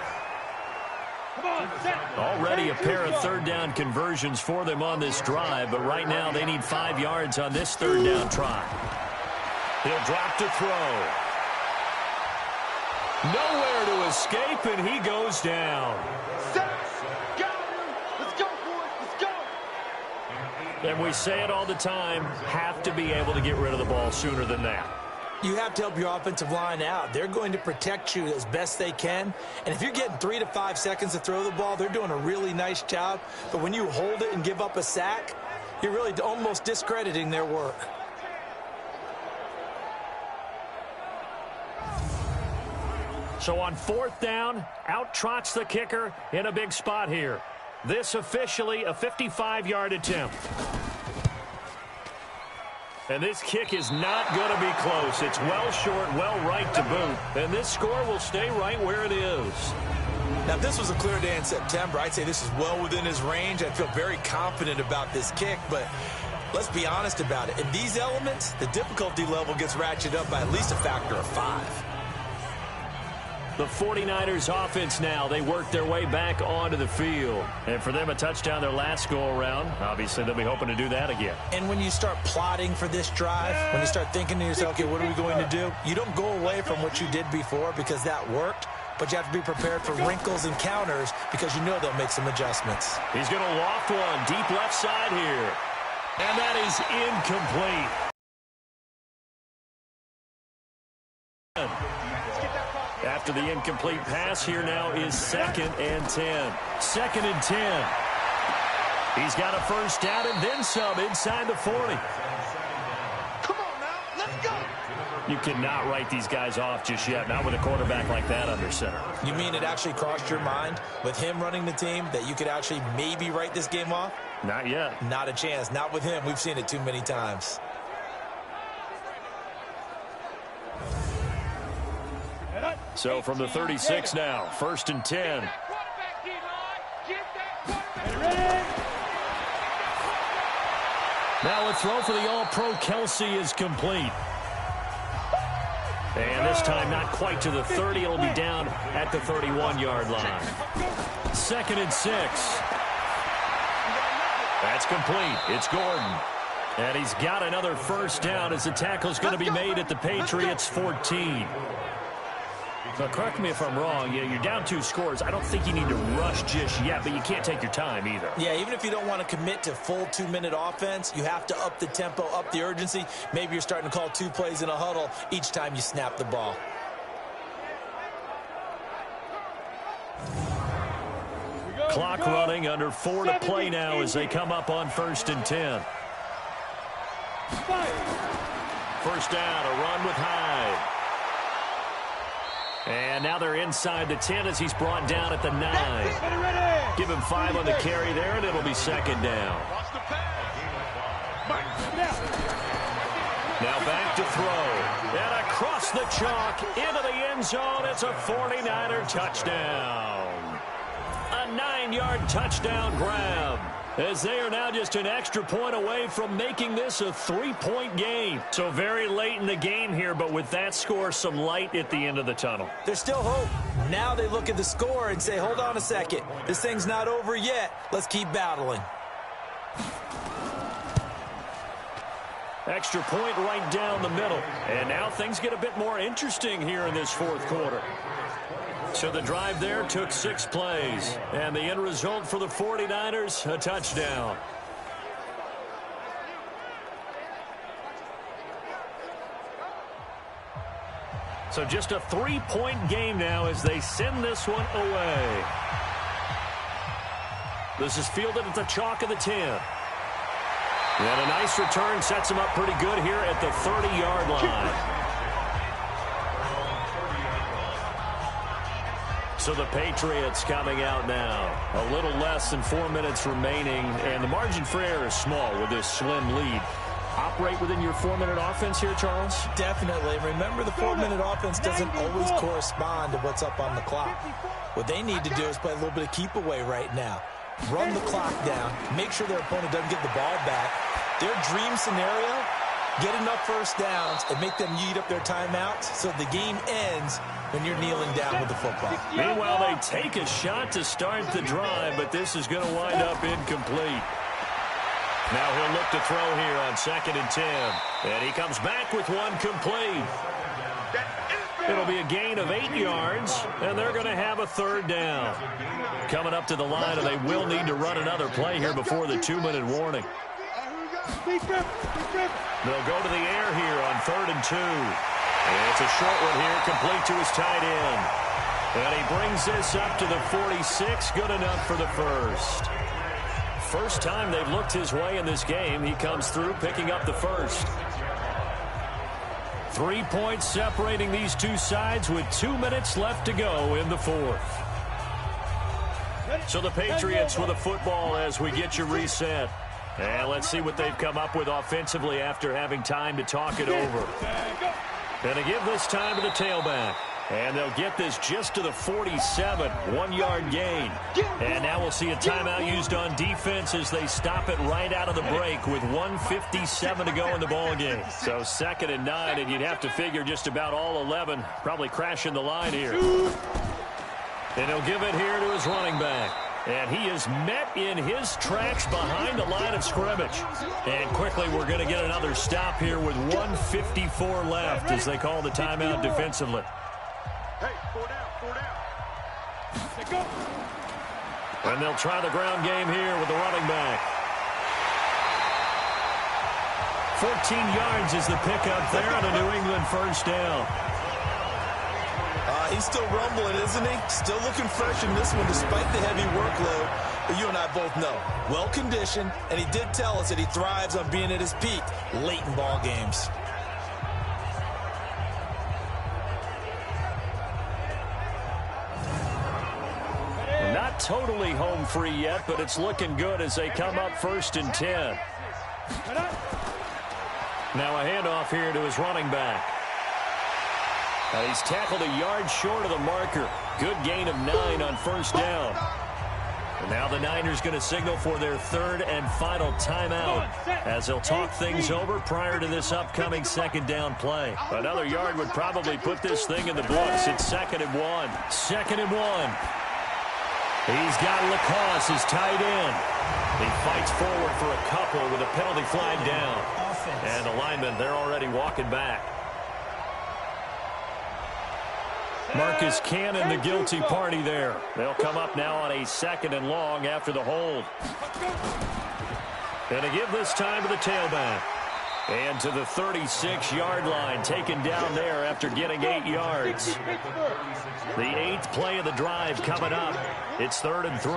Already a pair of third down conversions for them on this drive, but right now they need 5 yards on this third down try. He'll drop to throw. Nowhere to escape, and he goes down. And we say it all the time, have to be able to get rid of the ball sooner than that. You have to help your offensive line out. They're going to protect you as best they can. And if you're getting 3 to 5 seconds to throw the ball, they're doing a really nice job. But when you hold it and give up a sack, you're really almost discrediting their work. So on 4th down, out trots the kicker in a big spot here. This officially a 55-yard attempt. And this kick is not going to be close. It's well short, well right to boot. And this score will stay right where it is. Now, if this was a clear day in September, I'd say this is well within his range. I'd feel very confident about this kick, but let's be honest about it. In these elements, the difficulty level gets ratcheted up by at least a factor of 5. The 49ers offense now, they work their way back onto the field. And for them, a touchdown their last go-around. Obviously, they'll be hoping to do that again. And when you start plotting for this drive, when you start thinking to yourself, okay, what are we going to do? You don't go away from what you did before because that worked, but you have to be prepared for wrinkles and counters because you know they'll make some adjustments. He's going to loft one deep left side here. And that is incomplete. After the incomplete pass, here now is 2nd and 10. 2nd and 10. He's got a first down and then some inside the 40. Come on now, let's go. You cannot write these guys off just yet, not with a quarterback like that under center. You mean it actually crossed your mind with him running the team that you could actually maybe write this game off? Not yet. Not a chance. Not with him. We've seen it too many times. So from the 36 now, 1st and 10. Now a throw for the All-Pro Kelsey is complete. And this time not quite to the 30. It'll be down at the 31-yard line. 2nd and 6. That's complete. It's Gordon. And he's got another first down as the tackle's going to be made at the Patriots' 14. Now, correct me if I'm wrong. You're down 2 scores. I don't think you need to rush just yet, but you can't take your time either. Yeah, even if you don't want to commit to full 2-minute offense, you have to up the tempo, up the urgency. Maybe you're starting to call 2 plays in a huddle each time you snap the ball. Clock running, under 4 to play now as they come up on 1st and 10. First down, a run with Hyde. And now they're inside the 10 as he's brought down at the 9. Give him 5 on the carry there, and it'll be 2nd down. Now back to throw. And across the chalk into the end zone. It's a 49er touchdown. A 9-yard touchdown grab, as they are now just an extra point away from making this a 3-point game. So very late in the game here, but with that score, some light at the end of the tunnel. There's still hope. Now they look at the score and say, hold on a second. This thing's not over yet. Let's keep battling. Extra point right down the middle. And now things get a bit more interesting here in this 4th quarter. So the drive there took 6 plays. And the end result for the 49ers, a touchdown. So just a 3-point game now as they send this one away. This is fielded at the chalk of the 10. And a nice return sets him up pretty good here at the 30-yard line. So the Patriots coming out now. A little less than 4 minutes remaining, and the margin for error is small with this slim lead. Operate within your 4-minute offense here, Charles? Definitely. Remember, the 4-minute offense doesn't always correspond to what's up on the clock. What they need to do is play a little bit of keep away right now. Run the clock down. Make sure their opponent doesn't get the ball back. Their dream scenario, get enough first downs and make them eat up their timeouts so the game ends when you're kneeling down with the football. Meanwhile, they take a shot to start the drive, but this is going to wind up incomplete. Now he'll look to throw here on 2nd and 10. And he comes back with one complete. It'll be a gain of 8 yards, and they're going to have a 3rd down. Coming up to the line, and they will need to run another play here before the 2-minute warning. They'll go to the air here on 3rd and 2. And it's a short one here, complete to his tight end. And he brings this up to the 46, good enough for the first. First time they've looked his way in this game. He comes through picking up the first. 3 points separating these two sides with 2 minutes left to go in the 4th. So the Patriots with a football as we get you reset. And let's see what they've come up with offensively after having time to talk it over. And they give this time to the tailback. And they'll get this just to the 47, 1-yard gain. And now we'll see a timeout used on defense as they stop it right out of the break with 1:57 to go in the ballgame. So 2nd and 9, and you'd have to figure just about all 11 probably crashing the line here. And he'll give it here to his running back. And he is met in his tracks behind the line of scrimmage. And quickly we're going to get another stop here with 1:54 left as they call the timeout defensively. Hey, 4 down. They go. And they'll try the ground game here with the running back. 14 yards is the pickup there on a New England first down. He's still rumbling, isn't he? Still looking fresh in this one despite the heavy workload. But you and I both know, well-conditioned, and he did tell us that he thrives on being at his peak late in ball games. Not totally home free yet, but it's looking good as they come up 1st and 10. Now a handoff here to his running back. He's tackled a yard short of the marker. Good gain of 9 on first down. And now the Niners going to signal for their 3rd and final timeout as they'll talk things over prior to this upcoming 2nd down play. Another yard would probably put this thing in the books. It's 2nd and 1. 2nd and 1. He's got Lacoste, his tight end. He fights forward for a couple with a penalty flag down. And the linemen, they're already walking back. Marcus Cannon, the guilty party there. They'll come up now on a 2nd and long after the hold. And to give this time to the tailback. And to the 36-yard line, taken down there after getting 8 yards. The 8th play of the drive coming up. It's 3rd and 3.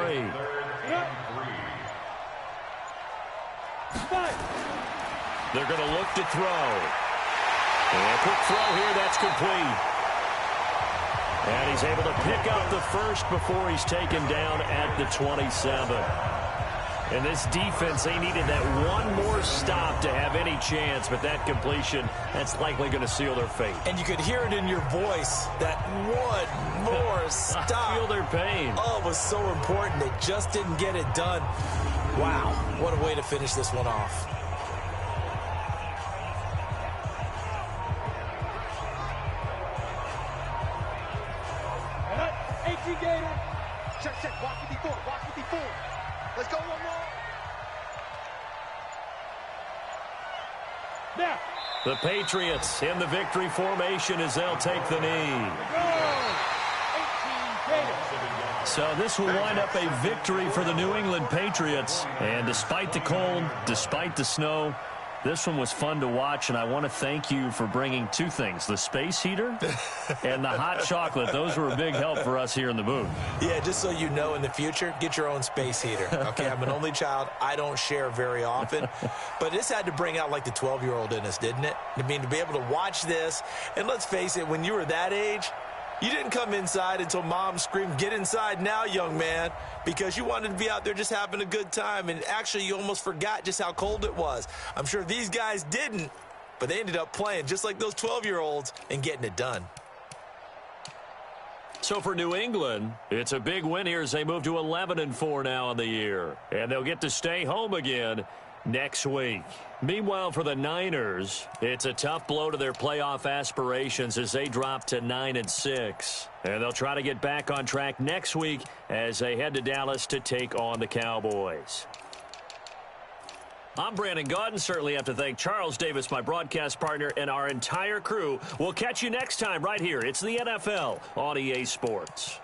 They're going to look to throw. And a quick throw here, that's complete. And he's able to pick up the first before he's taken down at the 27. And this defense, they needed that one more stop to have any chance, but that completion, that's likely going to seal their fate. And you could hear it in your voice, that one more stop. I feel their pain. Oh, it was so important. They just didn't get it done. Wow, what a way to finish this one off. Check. Walk 54. Let's go one more. Now. The Patriots in the victory formation as they'll take the knee. So this will wind up a victory for the New England Patriots. And despite the cold, despite the snow, this one was fun to watch, and I want to thank you for bringing 2 things, the space heater and the hot chocolate. Those were a big help for us here in the booth. Yeah, just so you know, in the future, get your own space heater. Okay, I'm an only child. I don't share very often. But this had to bring out, like, the 12-year-old in us, didn't it? I mean, to be able to watch this, and let's face it, when you were that age, You didn't come inside until Mom screamed, "Get inside now, young man," because you wanted to be out there just having a good time, and actually you almost forgot just how cold it was. I'm sure these guys didn't, but they ended up playing just like those 12-year-olds and getting it done. So for New England, it's a big win here as they move to 11-4 now in the year. And they'll get to stay home again next week. Meanwhile, for the Niners, it's a tough blow to their playoff aspirations as they drop to 9-6. And they'll try to get back on track next week as they head to Dallas to take on the Cowboys. I'm Brandon Gaudin. Certainly have to thank Charles Davis, my broadcast partner, and our entire crew. We'll catch you next time right here. It's the NFL on EA Sports.